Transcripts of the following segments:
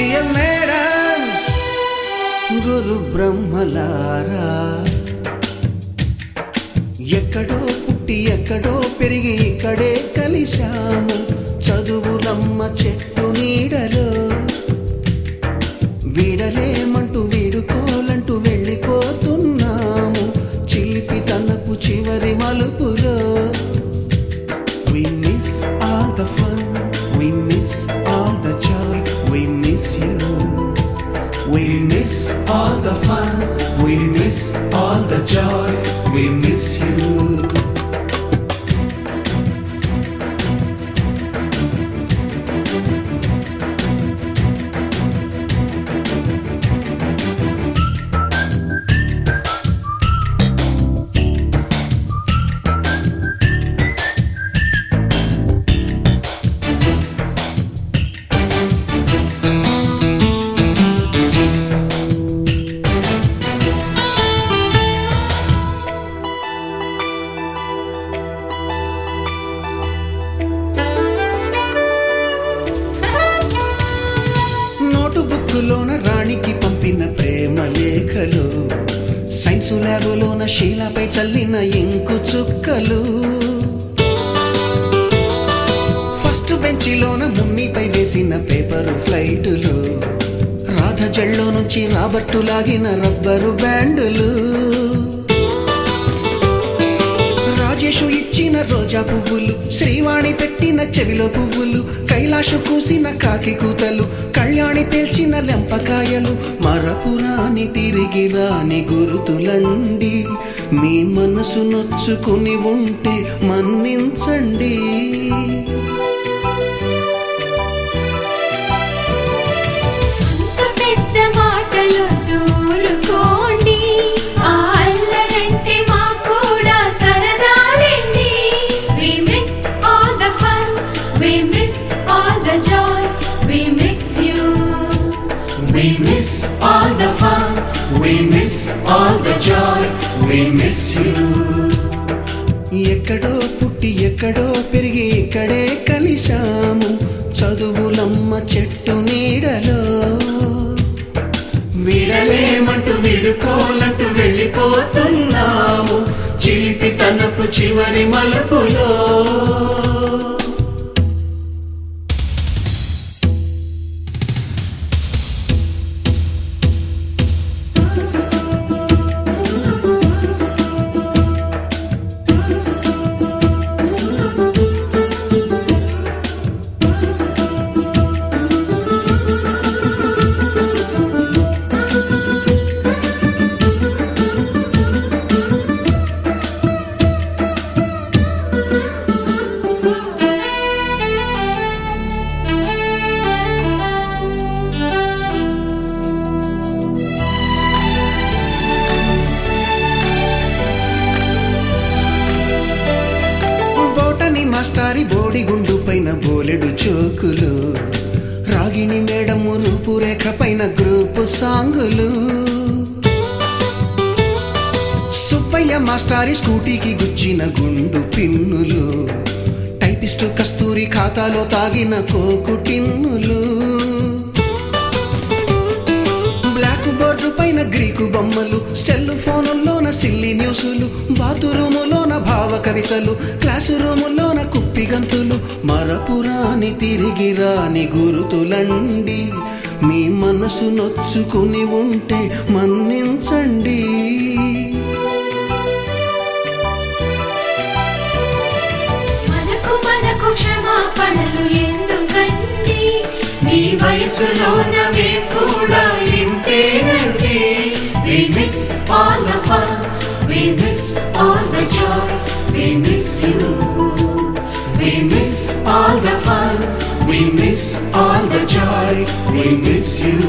Dear madams, గురు బ్రహ్మలారా, ఎక్కడో పుట్టి ఎక్కడో పెరిగి ఇక్కడే కలిశాము చదువులమ్మ చెట్టు నీడలో. వీడలేమంటూ వీడుకోలంటూ వెళ్ళిపోతున్నాము చిలిపి తనపు చివరి మలుపులో. We miss all the fun, we miss all the joy, we miss you. We miss all the fun, we miss all the joy, we miss you. బుక్కులోన రాణికి పంపిన ప్రేమ లేఖలు, సైన్సు ల్యాబులోన శీలపై చల్లిన ఇంకు చుక్కలు, ఫస్ట్ బెంచిలోన మున్నిపై వేసిన పేపరు ఫ్లైటులు, రాధ జల్లో నుంచి రాబర్టు లాగిన rubber బ్యాండులు, Rajesh ఇచ్చిన రోజా పువ్వులు, శ్రీవాణి పెట్టిన చెవిలో పువ్వులు, కైలాషు కూసిన కాకి కూతలు, కళ్యాణి పేల్చిన లెంపకాయలు, మరపురాని తిరిగి రాని గురుతులండి. మీ మనసు నొచ్చుకుని ఉంటే మన్నించండి. We miss all the fun, we miss all the joy, we miss you. ఎక్కడో పుట్టి ఎక్కడో పెరిగి ఇక్కడే కలిశాము చదువులమ్మ చెట్టు నీడలో. వీడలేమంటూ వీడుకోలంటూ వెళ్ళిపోతున్నాము చిలిపి తనపు చివరి మలుపులో. మాస్టారి బోడిగుండు పైన బోలెడు చోకులు, రాగిణి మేడము రూపురేఖ పైన గ్రూపు సాంగులు, సుబ్బయ్య మాస్టారి స్కూటీకి గుచ్చిన గుండు పిన్నులు, టైపిస్టు కస్తూరి ఖాతాలో తాగిన కోకు టిన్నులు, బ్లాక్ బోర్డు పైన గ్రీకు బొమ్మలు, సెల్ ఫోనుల్లోన సిల్లి న్యూసులు, బాతురూములోన భావ కవితలు, క్లాసు రూములోన కుప్పి గంతులు, మరపురాని తిరిగి రాని గురుతులండి. మీ మనసు నొచ్చుకుని ఉంటే మన్నించండి. మనకు క్షమాపణలు ఎందుకండి, మీ వయసులోన మేము కూడా ఇంతేనండి. We miss all the fun, we miss all the joy, we miss you. We miss all the fun, we miss all the joy, we miss you.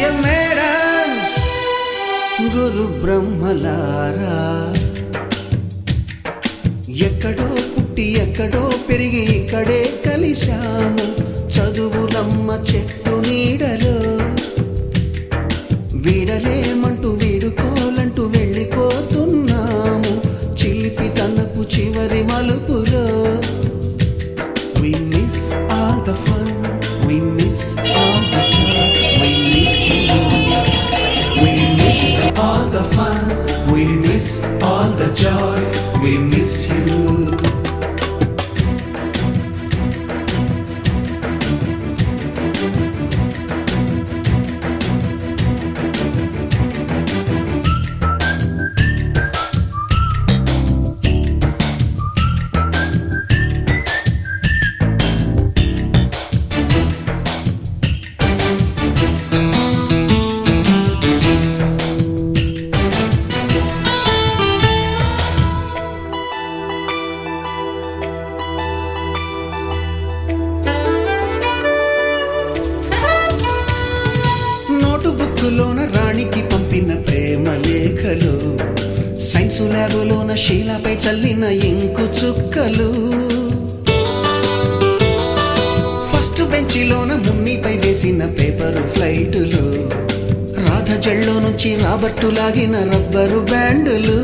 Dear madams, గురు బ్రహ్మలారా, ఎక్కడో పుట్టి ఎక్కడో పెరిగి ఇక్కడే కలిశాము చదువులమ్మ చెట్టు నీడలో. వీడలేమంటూ వీడుకోలంటూ వెళ్ళిపోతున్నాము చిలిపి తనకు చివరి మలుపులో. We miss all the fun, we miss all the joy, we miss you. We miss all the fun, we miss all the joy, we miss you. బుక్కులోన రాణికి పంపిన ప్రేమ లేఖలు, సైన్సు ల్యాబులోన శీలపై చల్లిన ఇంకు చుక్కలు, ఫస్ట్ బెంచిలోన మున్నిపై వేసిన పేపరు ఫ్లైటులు, రాధ జల్లో నుంచి రాబర్టు లాగిన rubber బ్యాండులు,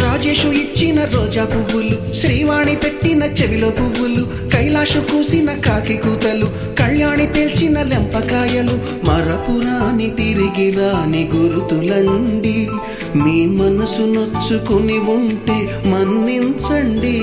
Rajesh ఇచ్చిన రోజా పువ్వులు, శ్రీవాణి పెట్టిన చెవిలో పువ్వులు, కైలాషు కూసిన కాకి కూతలు, కళ్యాణి పేల్చిన లెంపకాయలు, మరపురాని తిరిగి రాని గురుతులండి. మీ మనసు నొచ్చుకుని ఉంటే మన్నించండి.